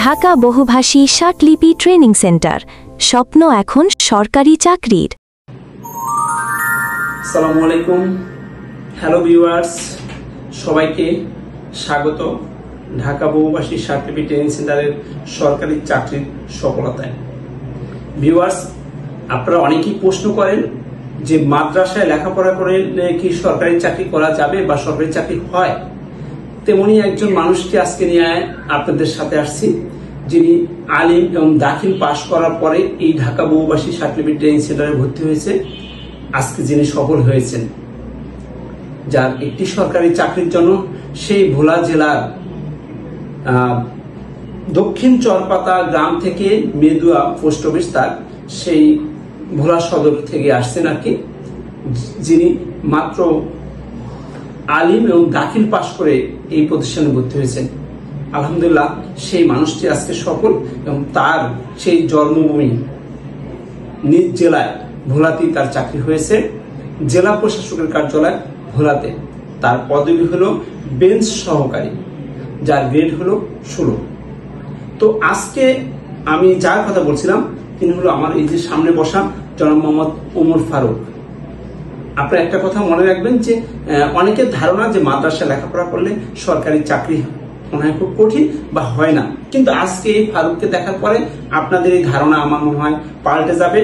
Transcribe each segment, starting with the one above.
Dhaka বহুভাষী ষাটলিপি training centre, স্বপ্ন এখন সরকারি চাকরির। আসসালামু আলাইকুম, হ্যালো ভিউয়ার্স, সবাইকে স্বাগত ঢাকা বহুভাষী ষাটলিপি ট্রেনিং সেন্টারের সরকারি চাকরির সফলতায়। ভিউয়ার্স, আপনারা অনেকেই প্রশ্ন করেন যে মাদ্রাসায় লেখাপড়া করে কি সরকারি চাকরি করা যাবে বা সরকারি চাকরি হয়? তেমনি একজন মানুষকে আজকে নিয়ে আপনাদের সাথে আসছি, যিনি আলিম এবং দাখিল পাশ করার পরে এই ঢাকা বহুভাষী ষাটলিপি ট্রেনিং সেন্টারে ভর্তি হয়েছে। আজকে যিনি সফল হয়েছেন, যার একটি সরকারি চাকরির জন্য সেই ভোলা জেলার দক্ষিণ চরপাতা গ্রাম থেকে মেদুয়া পোস্ট অফিস, তার সেই ভোলা সদর থেকে আসছেন আর কি, যিনি মাত্র আলিম এবং দাখিল পাশ করে এই প্রতিষ্ঠানে ভর্তি হয়েছেন। আলহামদুলিল্লাহ, সেই মানুষটি আজকে সফল এবং তার সেই জন্মভূমি নিজ জেলায় ভোলাতেই তার চাকরি হয়েছে, জেলা প্রশাসকের কার্যালয় ভোলাতে। তার পদবি হলো বেঞ্চ সহকারী, যার গ্রেড হলো 16। তো আজকে আমি যার কথা বলছিলাম তিনি হলো আমার এই যে সামনে বসা জনাব মোহাম্মদ ওমর ফারুক। আপনারা একটা কথা মনে রাখবেন যে অনেকের ধারণা যে মাদ্রাসা লেখাপড়া করলে সরকারি চাকরি মনে হয় খুব কঠিন বা হয় না, কিন্তু আজকে এই ফারুককে দেখার পরে আপনাদের এই ধারণা আমার মনে হয় পাল্টে যাবে,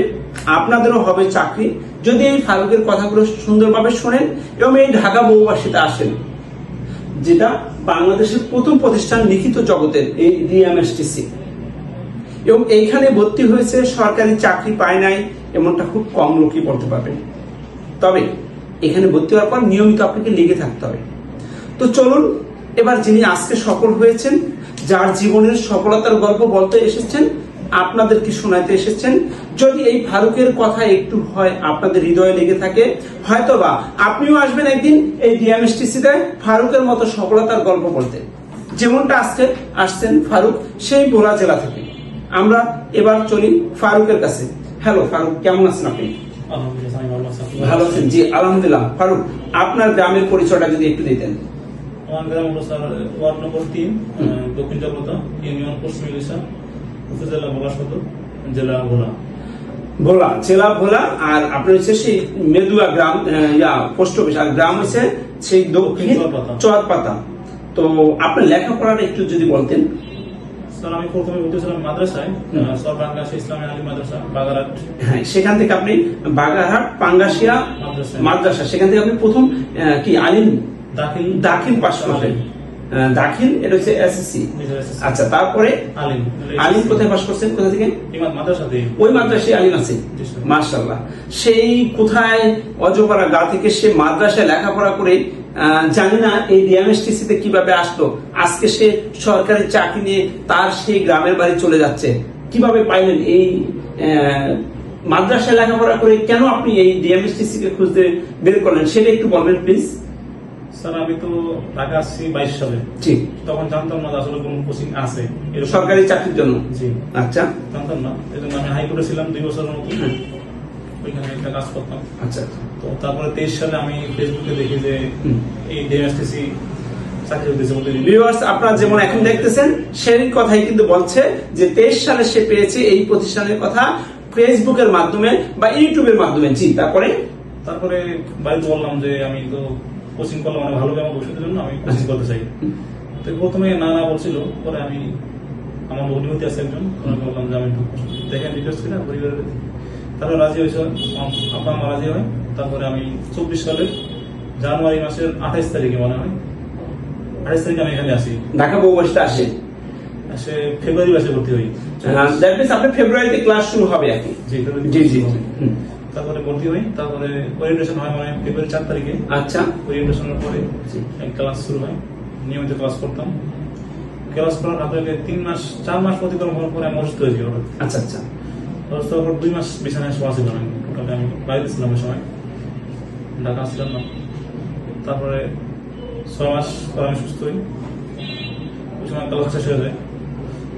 আপনাদেরও হবে চাকরি যদি এই ফারুকের কথাগুলো সুন্দরভাবে শোনেন এবং এই ঢাকা বহুভাষীতে আসেন, যেটা বাংলাদেশের প্রথম প্রতিষ্ঠান লিখিত জগতের এই ডিএমএসটিসি। এবং এইখানে ভর্তি হয়েছে, সরকারি চাকরি পায় নাই এমনটা খুব কম লোকই বলতে পারবেন। তবে এখানে ভর্তি হওয়ার পর নিয়মিত আপনাকে লেগে থাকতে হবে। তো চলুন এবার যিনি আজকে সফল হয়েছেন, যার জীবনের সফলতার গল্প বলতে এসেছেন, আপনাদেরকে শোনাতে এসেছেন, যদি এই ফারুকের কথা একটু হয় আপনাদের হৃদয়ে লেগে থাকে, হয়তোবা আপনিও আসবেন একদিন এই ডিএমএসটিসিতে ফারুকের মতো সফলতার গল্প বলতে, যেমনটা আজকে আসছেন ফারুক সেই ভোলা জেলা থেকে। আমরা এবার চলি ফারুকের কাছে। হ্যালো ফারুক, কেমন আছেন আপনি? ভালো আছেন? জি আলহামদুলিল্লাহ। ফারুক, আপনার গ্রামের পরিচয়টা যদি একটু দিতেন। আমার গ্রাম হলো ওয়ার্ড নম্বর 3, দক্ষিণ চরপাতা, ইউনিয়ন পশ্চিম ইলিশা, উপজেলা ভোলা সদর, জেলা ভোলা। ভোলা জেলা ভোলা। আর আপনার হচ্ছে সেই মেদুয়া গ্রাম পোস্ট অফিস, আর গ্রাম হচ্ছে সেই দক্ষিণ চরপাতা। তো আপনার লেখাপড়াটা একটু যদি বলতেন। স্যার, আমি প্রথমে ভর্তি ছিলাম মাদ্রাসায়, সরবাংলাদেশ ইসলামী আলিম মাদ্রাসা, বাগারহাট। হ্যাঁ, সেখান থেকে আপনি বাগারহাট পাঙ্গাসিয়া মাদ্রাসা, সেখান থেকে আপনি প্রথম কি আলিম দাখিল পাস করলেন। দাখিল এটা হচ্ছে এসএসসি। আচ্ছা, তারপরে আলিম কোথায় পাস করছেন? কোথা থেকে? ওই মাদ্রাসায় আলিম আছে। মাশাআল্লাহ। সেই কোথায় অজপাড়া গা থেকে সে মাদ্রাসায় লেখাপড়া করে জানি না এই ডিএমএসটিসি তে কিভাবে আসলো, আজকে সে সরকারি চাকরি নিয়ে তার সেই গ্রামের বাড়ি চলে যাচ্ছে। কিভাবে পাইলেন এই মাদ্রাসায় লেখাপড়া করে? কেন আপনি এই ডিএমএসটিসি কে খুঁজতে বের করলেন সেটা একটু বলবেন প্লিজ। স্যার, আমি তো ঢাকা আসছি 22 সালে। ঠিক, তখন জানতাম না আসলে কোন কোচিং আছে সরকারি চাকরির জন্য। জি, আচ্ছা, জানতাম না। এজন্য আমি হাইকোর্টে ছিলাম 2 বছরের মতো, ওইখানে একটা কাজ করতাম। আচ্ছা, তো তারপরে 23 সালে আমি ফেসবুকে দেখি যে এই ডিএমএসটিসি চাকরি হতেছে। ভিউয়ার্স, আপনারা যেমন এখন দেখতেছেন সেই কথাই কিন্তু বলছে যে 23 সালে সে পেয়েছে এই প্রতিষ্ঠানের কথা ফেসবুকের মাধ্যমে বা ইউটিউবের মাধ্যমে। জি, তারপরে বাড়িতে বললাম যে আমি তো কোচিং করলাম, অনেক ভালো আমার ভবিষ্যতের জন্য আমি কোচিং করতে চাই। তো প্রথমে না বলছিল, পরে আমি আমার ভগ্নিপতি আছে একজন, বললাম যে আমি দেখেন রিকোয়েস্ট কিনা পরিবারের, তারপরে রাজি হয়েছে, আব্বা আমার রাজি হয়। তারপরে আমি 24 সালের জানুয়ারি মাসের 28 তারিখে মনে হয় 28 তারিখে আমি এখানে আসি, ঢাকা বহুভাষীতে আসে ফেব্রুয়ারি মাসে ভর্তি হই। আপনার ফেব্রুয়ারিতে ক্লাস শুরু হবে আর কি? জি জি। তারপরে ভর্তি হই, তারপরে ওরিয়েন্টেশন হয় মানে ফেব্রুয়ারি 4 তারিখে। আচ্ছা, ওরিয়েন্টেশনের পরে ক্লাস শুরু হয়, নিয়মিত ক্লাস করতাম। ক্লাস করার আপনাকে 4 মাস অতিক্রম হওয়ার পরে আমি অসুস্থ হয়েছিল। আচ্ছা আচ্ছা, অসুস্থ হওয়ার পর 2 মাস বিছানায় শোয়া ছিল। টোটালি আমি বাইরে ছিলাম ওই সময়, ঢাকা আসছিলাম না। তারপরে 6 মাস পর আমি সুস্থ হই, ওই সময় ক্লাস শেষ হয়ে যায়।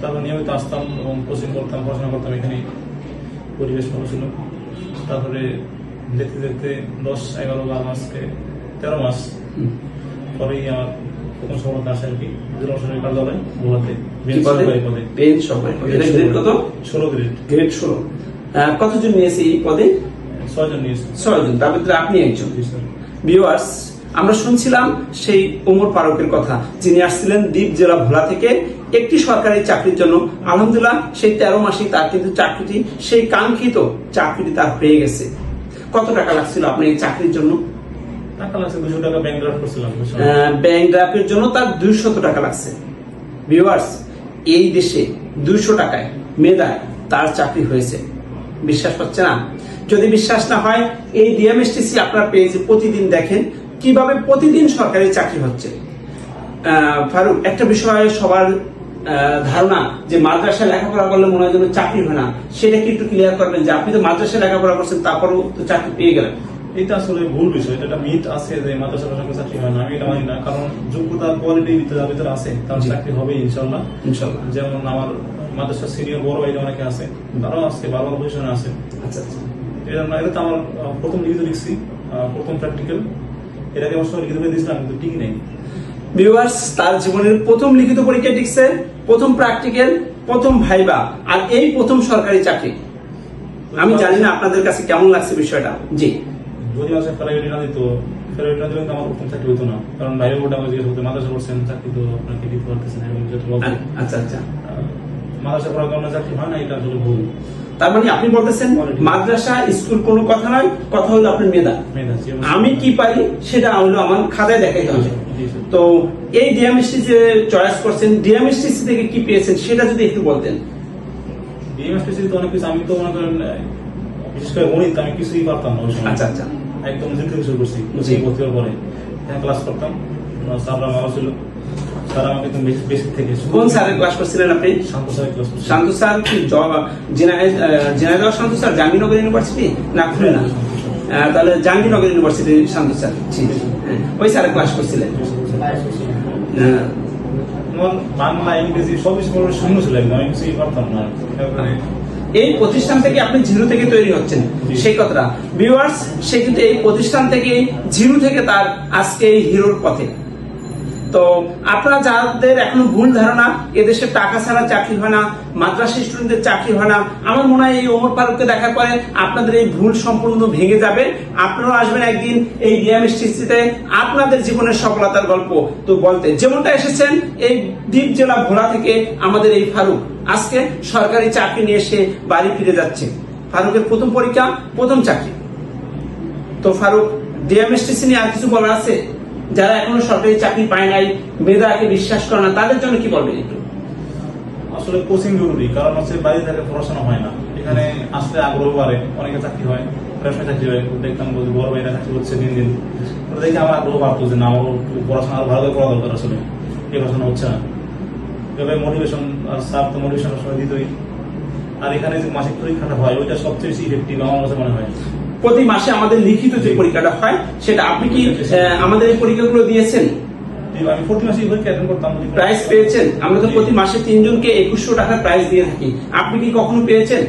তারপর নিয়মিত আসতাম এবং কোচিং করতাম, পড়াশোনা করতাম। এখানে পরিবেশ ভালো ছিল। তারপরে দেখতে দেখতে 10, 11, 12 মাসকে 13 মাস পরেই আমার প্রথম সফলতা আসে আর কি জেলা প্রশাসনিক কার্যালয় ভোলাতে বেঞ্চ সরকারি পদে। গ্রেড কত? 16 গ্রেড 16। কতজন নিয়েছে এই পদে? 6 জন নিয়েছে। 6 জন, তার ভিতরে আপনি একজন। ভিউয়ার্স, আমরা শুনছিলাম সেই ওমর ফারুকের কথা, যিনি আসছিলেন দ্বীপ জেলা ভোলা থেকে একটি সরকারি চাকরির জন্য। আলহামদুলিল্লাহ সেই 13 মাসে তার কিন্তু চাকরিটি, সেই কাঙ্ক্ষিত চাকরিটি তার পেয়ে গেছে। কত টাকা লাগছিল আপনার এই চাকরির জন্য? টাকা লাগছে 200 টাকা ব্যাংক ড্রাফট করছিলাম। ব্যাংক ড্রাফটের জন্য তার 200 টাকা লাগছে। ভিউয়ার্স, এই দেশে 200 টাকায় মেধায় তার চাকরি হয়েছে। বিশ্বাস হচ্ছে না? যদি বিশ্বাস না হয়, এই ডিএমএসটিসি আপনার পেজে প্রতিদিন দেখেন কিভাবে প্রতিদিন সরকারি চাকরি হচ্ছে। ফারুক, একটা বিষয় সবার ধারণা যে মাদ্রাসায় লেখাপড়া করলে মনে হয় যেন চাকরি হয় না, সেটা কি একটু ক্লিয়ার করবেন যে আপনি তো মাদ্রাসায় লেখাপড়া করছেন তারপরেও তো চাকরি পেয়ে গেলেন? এটা আসলে ভুল বিষয়, এটা মিথ আছে যে মাদ্রাসা চাকরি হয় না। আমি এটা মানি না, কারণ যোগ্যতা কোয়ালিটি ভিতরে আছে, তার চাকরি হবে ইনশাল্লাহ। যেমন আমার মাদ্রাসার সিনিয়র বড় ভাই অনেকে আছে, তারাও আজকে ভালো পজিশনে আছে। আচ্ছা আচ্ছা, এটা তো আমার প্রথম লিখিত লিখছি, প্রথম প্র্যাকটিক্যাল। এর আগে অবশ্য লিখিত দিয়েছিলাম কিন্তু ঠিক নেই। ভিউয়ার্স, তার জীবনের প্রথম লিখিত পরীক্ষা লিখছে, প্রথম প্র্যাকটিক্যাল, প্রথম ভাইবা, আর এই প্রথম সরকারি চাকরি। আমি জানি না আপনাদের কাছে কেমন লাগছে বিষয়টা। জি, যদি মাসে ফেরাইটি না দিত, ফেরাইটি না দিলে আমার প্রথম চাকরি হতো না, কারণ ভাইবা বোর্ডে আমাকে জিজ্ঞেস করতে মাদ্রাসা করছেন চাকরি তো আপনাকে দিতে পারতেছেন। আচ্ছা আচ্ছা, মাদ্রাসা পড়ার কারণে চাকরি হয় না, এটা আসলে ভুল। তার মানে আপনি বলতেছেন মাদ্রাসা স্কুল কোনো কথা নয়, কথা হলো আপনার মেধা। আমি কি পারি সেটা হলো আমার খাতায় দেখাইতে হবে। তো এই ডিএমএসটিসি চয়েস করছেন, ডিএমএসটিসি থেকে কি পেয়েছেন সেটা যদি একটু বলতেন। ডিএমএসটিসি তো অনেক কিছু, আমি তো মনে করেন বিশেষ করে গণিত আমি কিছুই পারতাম না। আচ্ছা আচ্ছা, একদম জিরো থেকে শুরু করছি, ভর্তি হওয়ার পরে ক্লাস করতাম, স্যাররা ভালো ছিল। স্যার আমাকে একদম বেসিক থেকে। কোন স্যারের ক্লাস করছিলেন আপনি? শান্ত স্যারের ক্লাস। শান্ত স্যার কি ঝিনাইদহ শান্ত স্যার জাহাঙ্গীরনগর ইউনিভার্সিটি না খুলনা? তাহলে জাহাঙ্গীরনগর ইউনিভার্সিটির শান্ত স্যার, ওই স্যারের ক্লাস করছিলেন। বাংলা ইংরেজি সব শূন্য ছিল, আমি কিছুই পারতাম না। এই প্রতিষ্ঠান থেকে আপনি জিরো থেকে তৈরি হচ্ছেন, সেই কথাটা। ভিউয়ার্স, সে কিন্তু এই প্রতিষ্ঠান থেকে জিরো থেকে তার আজকে এই হিরোর পথে। তো আপনারা যাদের এখনো ভুল ধারণা এদেশে টাকা ছাড়া চাকরি হয় না, মাদ্রাসা স্টুডেন্টদের চাকরি হয় না, আমার মনে হয় এই ওমর ফারুককে দেখার পরে আপনাদের এই ভুল সম্পূর্ণ ভেঙে যাবে। আপনারাও আসবেন একদিন এই ডিএমএসটিসিতে আপনাদের জীবনের সফলতার গল্প তো বলতে, যেমনটা এসেছেন এই দ্বীপ জেলা ভোলা থেকে আমাদের এই ফারুক আজকে সরকারি চাকরি নিয়ে এসে বাড়ি ফিরে যাচ্ছে। ফারুকের প্রথম পরীক্ষা, প্রথম চাকরি। তো ফারুক, ডিএমএসটিসি নিয়ে আর কিছু বলার আছে? যারা এখনো সরকারি চাকরি পায় নাই, মেধাকে বিশ্বাস করে না, তাদের জন্য কি বলবেন একটু? আসলে কোচিং জরুরি, কারণ হচ্ছে বাইরে থেকে পড়াশোনা হয় না, এখানে আসলে আগ্রহ বাড়ে, অনেকে চাকরি হয়, প্রায় চাকরি হয়। দেখতাম বড় ভাইরা চাকরি হচ্ছে দিন দিন, দেখে আমার আগ্রহ বাড়তো যে না, আমার পড়াশোনা আরো ভালো করা দরকার। আসলে এই পড়াশোনা হচ্ছে না, এভাবে মোটিভেশন, স্যার তো মোটিভেশন সময় দিতই। আর এখানে যে মাসিক পরীক্ষাটা হয় ওইটা সবচেয়ে বেশি ইফেক্টিভ আমার কাছে মনে হয়। প্রতি মাসে আমাদের লিখিত যে পরীক্ষাটা হয় সেটা, আপনি কি আমাদের এই পরীক্ষাগুলো দিয়েছেন? আমি প্রতি মাসে পরীক্ষা অ্যাটেন্ড করতাম। প্রাইজ পেয়েছেন? আমরা তো প্রতি মাসে 3 জনকে 2100 টাকার প্রাইজ দিয়ে থাকি। আপনি কি কখনো পেয়েছেন?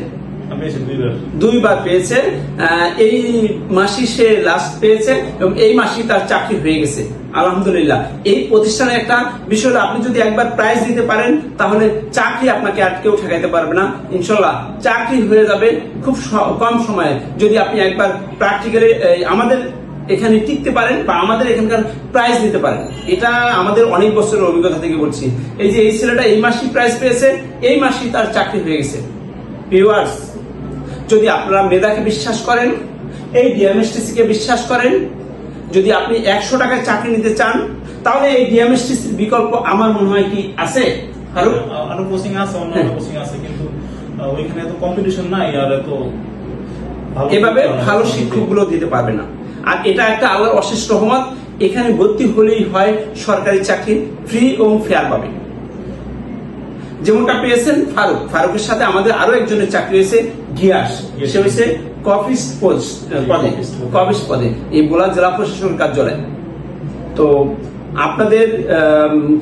দুইবার পেয়েছে। এই মাসে সে লাস্ট পেয়েছে এবং এই মাসেই তার চাকরি হয়ে গেছে আলহামদুলিল্লাহ। এই প্রতিষ্ঠানে একটা বিষয়, আপনি যদি একবার প্রাইজ দিতে পারেন তাহলে চাকরি আপনাকে আর কেউ ঠেকাইতে পারবে না। ইনশাল্লাহ চাকরি হয়ে যাবে খুব কম সময়ে, যদি আপনি একবার প্র্যাকটিক্যালি আমাদের এখানে টিকতে পারেন বা আমাদের এখানকার প্রাইজ দিতে পারেন। এটা আমাদের অনেক বছরের অভিজ্ঞতা থেকে বলছি। এই যে এই ছেলেটা এই মাসেই প্রাইজ পেয়েছে, এই মাসেই তার চাকরি হয়ে গেছে। ভিউয়ার্স, যদি আপনারা মেধাকে বিশ্বাস করেন, এই ডিএমএসটিসি কে বিশ্বাস করেন, যদি আপনি 100 টাকায় চাকরি নিতে চান, তাহলে এই ডিএমএসটিসির বিকল্প আমার মনে হয় কি আছে? আরো কোচিং আছে, অন্যান্য কোচিং আছে, কিন্তু ওইখানে এত কম্পিটিশন নাই, আর এত এভাবে ভালো শিক্ষক গুলো দিতে পারবে না। আর এটা একটা আল্লাহর অশেষ রহমত, এখানে ভর্তি হলেই হয় সরকারি চাকরি, ফ্রি এবং ফেয়ার পাবে। যেমনটা পেয়েছেন ফারুক, ফারুকের সাথে আমাদের আরো একজনের চাকরি হয়েছে গিয়াস, সে হয়েছে কপিস্ট পদে এই ভোলা জেলা প্রশাসন কার্যালয়। তো আপনাদের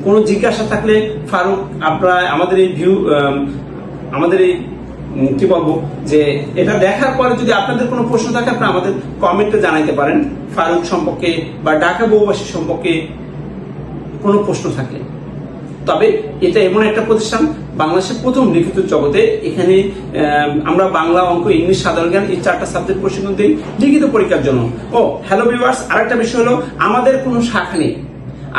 কোনো জিজ্ঞাসা থাকলে ফারুক, আপনারা আমাদের এই আমাদের এই কি বলবো যে এটা দেখার পরে যদি আপনাদের কোনো প্রশ্ন থাকে আপনারা আমাদের কমেন্টে জানাইতে পারেন ফারুক সম্পর্কে বা ঢাকা বহুবাসী সম্পর্কে। কোনো প্রশ্ন থাকলে। তবে এটা এমন একটা প্রতিষ্ঠান বাংলাদেশের প্রথম লিখিত জগতে, এখানে আমরা বাংলা, অঙ্ক, ইংলিশ, সাধারণ জ্ঞান এই 4টা সাবজেক্ট প্রশিক্ষণ দিই লিখিত পরীক্ষার জন্য। ও হ্যালো ভিউয়ার্স, আরেকটা বিষয় হলো আমাদের কোনো শাখা নেই,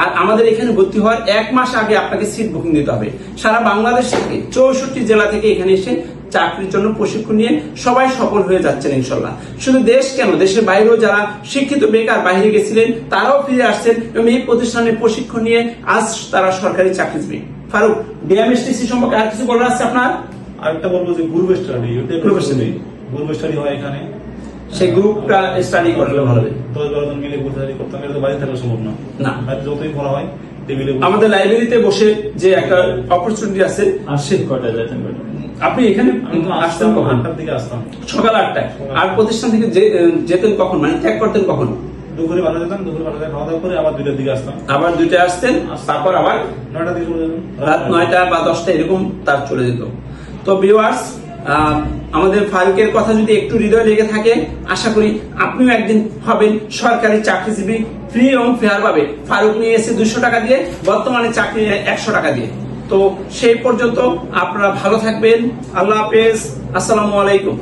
আর আমাদের এখানে ভর্তি হওয়ার 1 মাস আগে আপনাকে সিট বুকিং দিতে হবে। সারা বাংলাদেশ থেকে 64 জেলা থেকে এখানে এসে চাকরির জন্য প্রশিক্ষণ নিয়ে সবাই সফল হয়ে যাচ্ছেন ইনশাল্লাহ। শুধু দেশ কেন, দেশের বাইরেও যারা শিক্ষিত বেকার বাইরে গেছিলেন তারাও ফিরে আসছেন এবং এই প্রতিষ্ঠানে প্রশিক্ষণ নিয়ে আজ তারা সরকারি চাকরিজীবী। ফারুক, ডিএমএসটিসি সম্পর্কে আর কিছু বলার আছে আপনার? আরেকটা বলবো যে গ্রুপ স্টাডি হয় এখানে, সেই গ্রুপটা স্টাডি করলে ভালো হবে। 10-12 জন মিলে গ্রুপ স্টাডি করতে গেলে তো বাড়ি থাকা সম্ভব না, যতই পড়া হয় টেবিলে। আমাদের লাইব্রেরিতে বসে যে একটা অপরচুনিটি আছে, আপনি এখানে আসতেন কখন? 8টার দিকে আসতাম, সকাল 8টায়। আর প্রতিষ্ঠান থেকে যেতেন কখন, মানে ত্যাগ করতেন কখন? দুপুরে বাসা যেতাম, দুপুরে বাসা খাওয়া দাওয়া করে আবার 2টার দিকে আসতাম, আবার 2টায় আসতেন, তারপর আবার 9টার দিকে চলে যেতাম, রাত 9টা বা 10টা এরকম তার চলে যেত। তো ভিউয়ার্স, আমাদের ফারুকের কথা যদি একটু হৃদয় লেগে থাকে, আশা করি আপনিও একদিন হবেন সরকারি চাকরিজীবী, ফ্রি এবং ফেয়ার পাবে। ফারুক নিয়ে এসে 200 টাকা দিয়ে, বর্তমানে চাকরি 100 টাকা দিয়ে। তো সেই পর্যন্ত আপনারা ভালো থাকবেন। আল্লাহ হাফেজ, আসসালামু আলাইকুম।